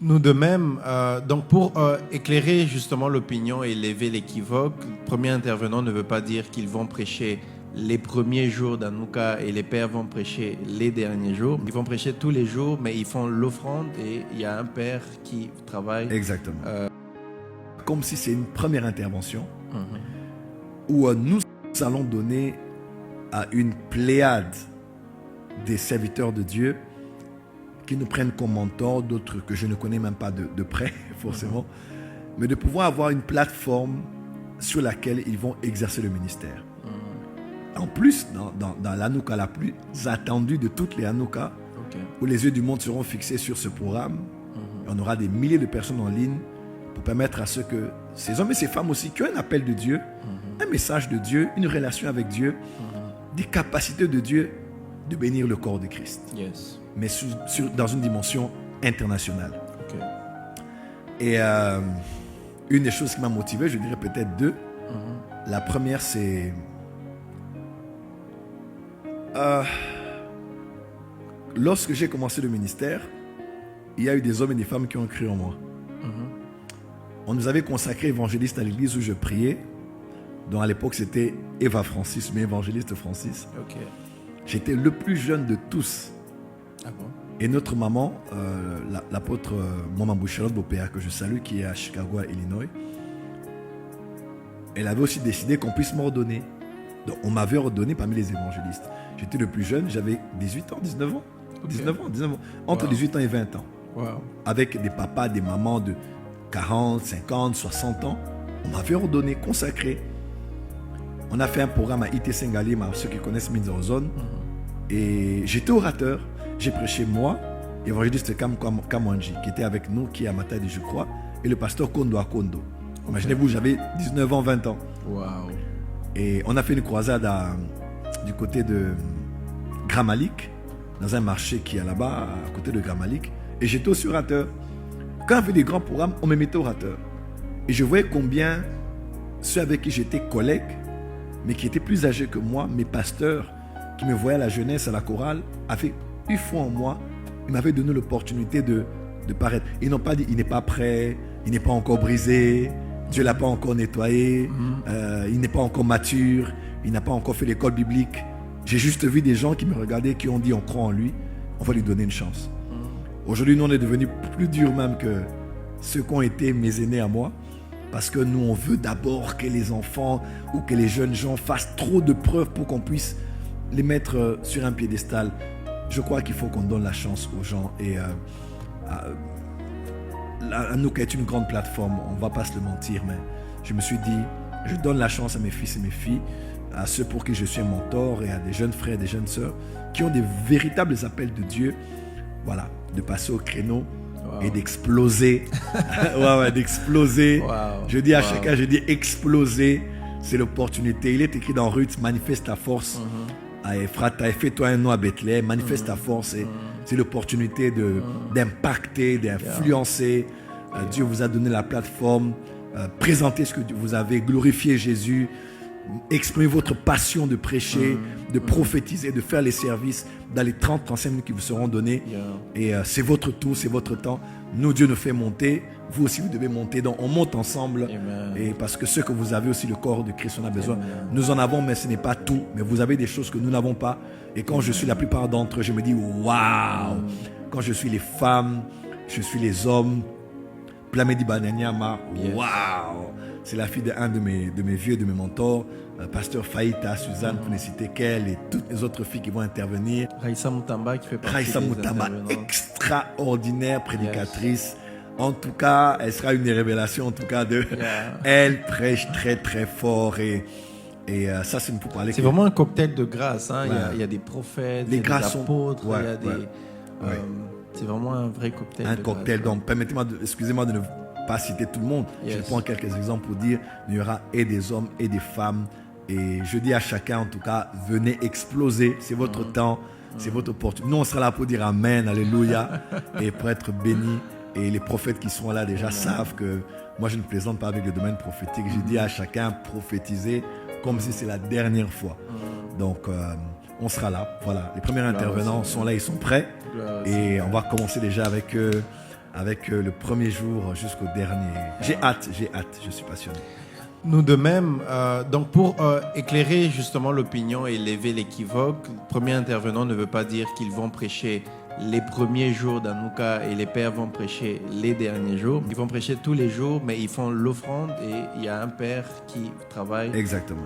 Nous de même, donc pour éclairer justement l'opinion et lever l'équivoque, le premier intervenant ne veut pas dire qu'ils vont prêcher les premiers jours d'Hanouka et les pères vont prêcher les derniers jours. Ils vont prêcher tous les jours, mais ils font l'offrande et il y a un père qui travaille. Exactement. Comme si c'est une première intervention où nous allons donner à une pléiade des serviteurs de Dieu qui nous prennent comme mentors, d'autres que je ne connais même pas de près, forcément, mais de pouvoir avoir une plateforme sur laquelle ils vont exercer le ministère. En plus, dans l'Hanouka la plus attendue de toutes les Hanouka, où les yeux du monde seront fixés sur ce programme, on aura des milliers de personnes en ligne pour permettre à ceux que, ces hommes et ces femmes aussi, qui ont un appel de Dieu, un message de Dieu, une relation avec Dieu, des capacités de Dieu, de bénir le corps de Christ. Yes. Mais dans une dimension internationale. Okay. Et une des choses qui m'a motivé, je dirais peut-être deux. La première, c'est lorsque j'ai commencé le ministère, il y a eu des hommes et des femmes qui ont cru en moi. On nous avait consacré évangéliste à l'église où je priais, dont à l'époque c'était Eva Francis, mais évangéliste Francis. Okay. J'étais le plus jeune de tous. Ah bon? Et notre maman, l'apôtre Maman Bouchalot Bopéa, que je salue, qui est à Chicago, à Illinois, elle avait aussi décidé qu'on puisse m'ordonner. Donc on m'avait ordonné parmi les évangélistes. J'étais le plus jeune, j'avais 18 ans, 19 ans. Okay. 19 ans. Entre 18 ans et 20 ans. Wow. Avec des papas, des mamans de 40, 50, 60 ans. On m'avait ordonné, consacré. On a fait un programme à IT Sengalim, à ceux qui connaissent Minzozone. Et j'étais orateur. J'ai prêché moi, évangéliste Kamwanji, qui était avec nous, qui est à Matadi, je crois, et le pasteur Kondo à Kondo. Okay. Imaginez-vous, j'avais 19 ans, 20 ans. Wow. Et on a fait une croisade du côté de Gramalik, dans un marché qui est là-bas, à côté de Gramalik. Et j'étais aussi orateur. Quand on fait des grands programmes, on me mettait orateur. Et je voyais combien ceux avec qui j'étais collègue, mais qui étaient plus âgés que moi, mes pasteurs, qui me voyaient à la jeunesse, à la chorale, avaient eu foi en moi. Ils m'avaient donné l'opportunité de paraître. Ils n'ont pas dit, il n'est pas prêt, il n'est pas encore brisé, Dieu ne l'a pas encore nettoyé, il n'est pas encore mature, il n'a pas encore fait l'école biblique. J'ai juste vu des gens qui me regardaient, qui ont dit, on croit en lui, on va lui donner une chance. Aujourd'hui, nous, on est devenus plus durs même que ceux qui ont été mes aînés à moi, parce que nous, on veut d'abord que les enfants ou que les jeunes gens fassent trop de preuves pour qu'on puisse les mettre sur un piédestal. Je crois qu'il faut qu'on donne la chance aux gens. Et Hanouka est une grande plateforme, on ne va pas se le mentir, mais je me suis dit, je donne la chance à mes fils et mes filles, à ceux pour qui je suis un mentor et à des jeunes frères et des jeunes sœurs qui ont des véritables appels de Dieu, voilà, de passer au créneau. Wow. Et d'exploser. D'exploser. Wow. Je dis à chacun, je dis exploser, c'est l'opportunité. Il est écrit dans Ruth, manifeste ta force. Fais-toi un nom à Bethléem, manifeste ta force. C'est l'opportunité d'impacter, d'influencer. Dieu vous a donné la plateforme. Présentez ce que vous avez, glorifiez Jésus. Exprimez votre passion de prêcher, de prophétiser, de faire les services dans les 30-35 minutes qui vous seront donnés. Et c'est votre tour, c'est votre temps. Nous, Dieu nous fait monter. Vous aussi, vous devez monter. Donc, on monte ensemble. Amen. Et parce que ce que vous avez aussi, le corps de Christ, on a besoin. Amen. Nous en avons, mais ce n'est pas tout. Mais vous avez des choses que nous n'avons pas. Et quand je suis la plupart d'entre eux, je me dis, waouh! Quand je suis les femmes, je suis les hommes. Plamedi Bananyama, waouh! C'est la fille d'un de mes vieux, de mes mentors, pasteur Faïta, Suzanne, pour ne citer qu'elle, et toutes les autres filles qui vont intervenir. Raïssa Moutamba qui fait partie Raïssa Moutamba, extraordinaire prédicatrice. Yes. En tout cas, elle sera une des révélations, en tout cas, elle prêche très très fort et ça, c'est pour parler. C'est vraiment un cocktail de grâce. Hein. Il y a des prophètes, il y a des apôtres, il y a des. C'est vraiment un vrai cocktail. Un cocktail. Donc, permettez-moi, excusez-moi de ne pas citer tout le monde. Yes. Je prends quelques exemples pour dire il y aura et des hommes et des femmes. Et je dis à chacun, en tout cas, venez exploser. C'est votre temps, c'est votre opportunité. Nous, on sera là pour dire Amen, Alléluia, et pour être bénis. Et les prophètes qui sont là déjà savent que moi, je ne plaisante pas avec le domaine prophétique. Je dis à chacun, prophétiser comme si c'est la dernière fois. Donc, on sera là. Voilà, les premiers intervenants sont là, ils sont prêts. Et on va commencer déjà avec avec le premier jour jusqu'au dernier. J'ai hâte, je suis passionné. Nous de même, donc pour éclairer justement l'opinion et lever l'équivoque, le premier intervenant ne veut pas dire qu'ils vont prêcher les premiers jours d'Hanouka et les pères vont prêcher les derniers jours. Ils vont prêcher tous les jours, mais ils font l'offrande et il y a un père qui travaille Exactement.